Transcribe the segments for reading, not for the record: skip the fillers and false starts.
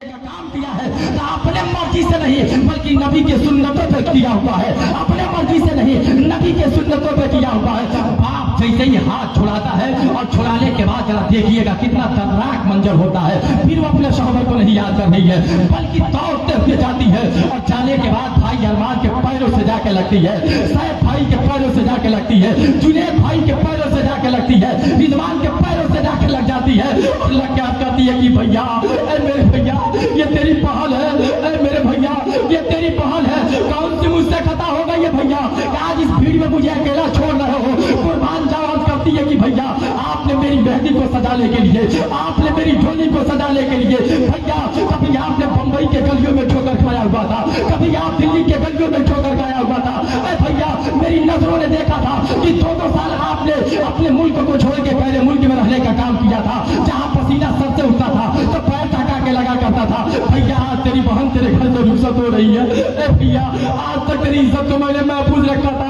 काम किया है तो अपने मर्जी से नहीं बल्कि नबी के सुन्नतों पे किया हुआ है, अपने मर्जी से नहीं नबी के सुन्नतों पे किया हुआ है। बाप जैसे ही हाथ छुड़ाता है और छुड़ाने के बाद जरा देखिएगा कितना दर्दनाक मंजर होता है, फिर वो अपने शौहर को नहीं याद कर रही है बल्कि दौड़ते हुए जाती है और जाने के बाद भाई अरमान के पैरों से जाके लगती है, सैफ भाई के पैरों से जाके लगती है, जुनैद भाई के पैरों से जाके लगती है, रिजवान के पैरों से जाके लग जाती है और लग के कहती है कि भैया मेरे भैया ये तेरी पहल है, मेरे भैया ये तेरी पहल है, कौन सी मुझसे खता हो गई है भैया, आज इस भीड़ में मुझे अकेला छोड़ रहे हो। कुर्बान जावाब करती है कि भैया आपने मेरी मेहंदी को सजाने के लिए, आपने मेरी ढोली को सजाने के लिए भैया कभी आपने बंबई के गलियों में ठोकर खाया हुआ था, कभी आप दिल्ली के गलियों में ठोकर खाया हुआ था। भैया मेरी नजरों ने देखा था कि 2-2 साल आपने अपने मुल्क को छोड़ के पहले मुल्क में रहने का काम किया था, जहाँ पसीना सर से उठता था तो पैर टका के लगा करता था। भैया आज तेरी बहन तेरे घर से रुखसत हो रही है, भैया आज तक तेरी इज्जत को मैंने महफूज रखा था,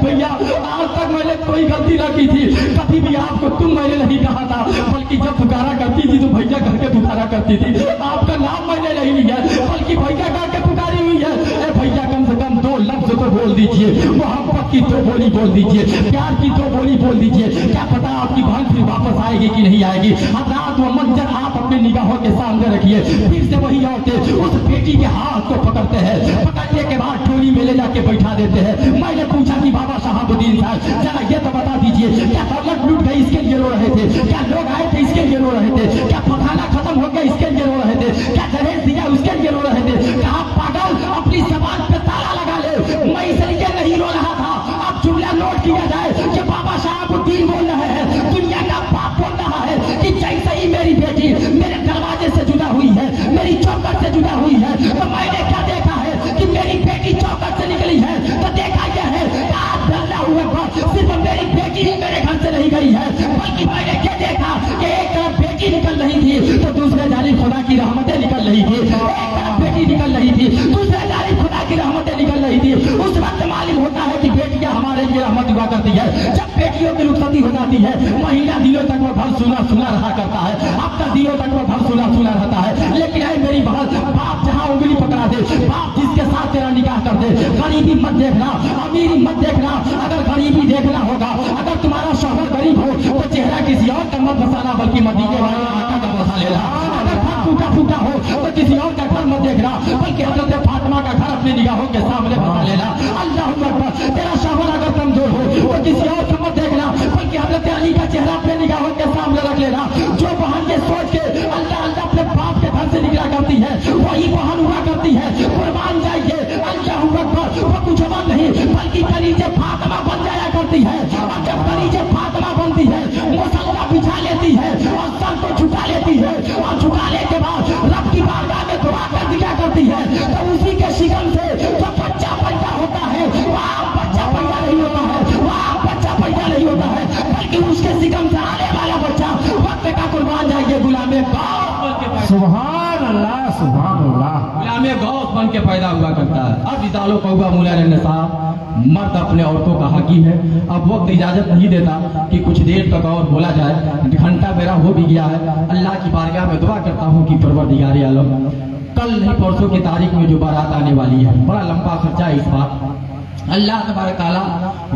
भैया आज तक मैंने कोई गलती न की थी, कभी भी आपको तुम मैंने नहीं कहा था, बल्कि जब पुकारा करती थी तो भैया घर के पुकारा करती थी, आपका नाम मैंने नहीं लिया बल्कि भैया घर के पुकारी हुई है। भैया कम से कम 2 लफ्ज तो बोल दीजिए, मोहब्बत की 2 बोली बोल दीजिए, प्यार की 2 बोली बोल दीजिए, क्या पता आपकी बहन फिर वापस आएगी कि नहीं आएगी। अब रात वो मंजर आप अपनी निगाहों के सामने रखिए, फिर से वही औरतें उस बेटी के हाथ को पकड़ते हैं, पकड़ने के बाद टोली में ले जाके बैठा देते हैं। मैंने पूछा कि बाबा शहाबुद्दीन साहब जरा ये तो बता दीजिए, क्या दौलत लूट गई इसके लिए रो रहे थे, क्या लोग आए थे इसके लिए रो रहे थे, क्या पखाना खत्म हो गया इसके लिए रो रहे थे, क्या दहेज दिया उसके लिए रो रहे थे, क्या आप पागल अपनी जबान पे ताला लगा ले, मैं इसलिए नहीं रो रहा था। अब जुमला नोट किया जाए कि बाबा शहाबुद्दीन बोल रहे हैं, दुनिया का बाप बोल रहा है कि जैसे ही मेरी बेटी मेरे दरवाजे से जुदा हुई है, मेरी चौखट से जुदा हुई है, तो मैंने क्या देखा है कि मेरी बेटी चौखट से निकली है, तो देखा यह है आज अल्लाह हुआ सिर्फ मेरी बेटी ही मेरे घर से नहीं गई है, बल्कि मैंने क्या देखा कि एक तरफ बेटी निकल रही थी तो दूसरे जानिब खुदा की रहमतें निकल रही थी, एक तरफ बेटी निकल रही थी दूसरे जानिब खुदा की रहमतें निकल रही थी। उस वक्त मालूम होता है कि बेटियां हमारे लिए रहमत हुआ करती है। जब बेटियों की रुखसती हो जाती है महीना दिनों तक वो घर सुना सुना रहा करता है, अब तक दिनों तक वो घर सुना सुना रहता है। लेकिन है मेरी बहन, बाप जहाँ उंगली पकड़ा दे, बाप जिसके साथ तेरा निकाह कर दे, गरीबी मत देखना, अमीरी मत देखना। अगर गरीबी देखना होगा, अगर तुम्हारा शौहर गरीब हो तो चेहरा किसी और का मत बसाना बल्कि मदीने वाले आका का बसा लेना। अगर घर फूटा फूटा हो तो किसी और का घर मत देखना बल्कि हजरत फातिमा का घर अपनी निगाहों के सामने बसा लेना। अल्लाह अकबर। तेरा शौहर अगर कमजोर हो तो किसी और का मत देखना बल्कि हजरत अली का चेहरा अपने निगाहों के सामने रख लेना। जो बहन ये सोच के अल्लाह अल्लाह अपने बाप के घर से निकला करती है वही बहन हुआ करती है। कुर्बान जाइए, अल्लाह अकबर। वो कुछ और नहीं बल्कि कलीजे फातिमा बन जाया करती है, और जब कलीजे फातिमा बनती है मुसल्ला बिछा लेती है और सर को झुका लेती है, और झुकाने के बाद रब की बारगाह में दुआ कर दिया करती है, तो उसी के शिकन से जो बच्चा पैदा होता है वह बच्चा पैदा नहीं होता है, वह बच्चा पैदा नहीं होता है, बल्कि उसके शिकन से आने वाला बच्चा वक्त का कुर्बान जाइए गुलामे गौस बन के, सुभान अल्लाह सुभान अल्लाह, गुलामे गौस बन के पैदा हुआ करता है। अब इदालो कौवा मुला ने साहब मर्द अपने औरतों का हकीम है। अब वक्त इजाजत नहीं देता कि कुछ देर तक और बोला जाए, घंटा मेरा हो भी गया है। अल्लाह की बारगाह में दुआ करता हूँ कि परवरदिगार आलम कल नहीं परसों की तारीख में जो बारात आने वाली है, बड़ा लंबा खर्चा है इस बार, अल्लाह तबारक तआला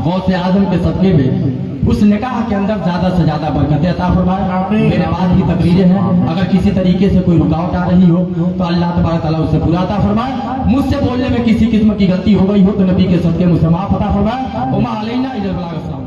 गौसे आजम के सदक़े में उस निकाह के अंदर ज्यादा से ज्यादा बरकतें अता फरमाए। मेरे बाद की तकरीरें हैं, अगर किसी तरीके से कोई रुकावट आ रही हो तो अल्लाह तबारक तआला उससे पूरा अता फरमाए। मुझसे बोलने में किसी किस्म की गलती हो गई हो तो नबी के सदक़े मुझसे माफ अता फरमाए। उम्मा अलैना इल्लल बलाग।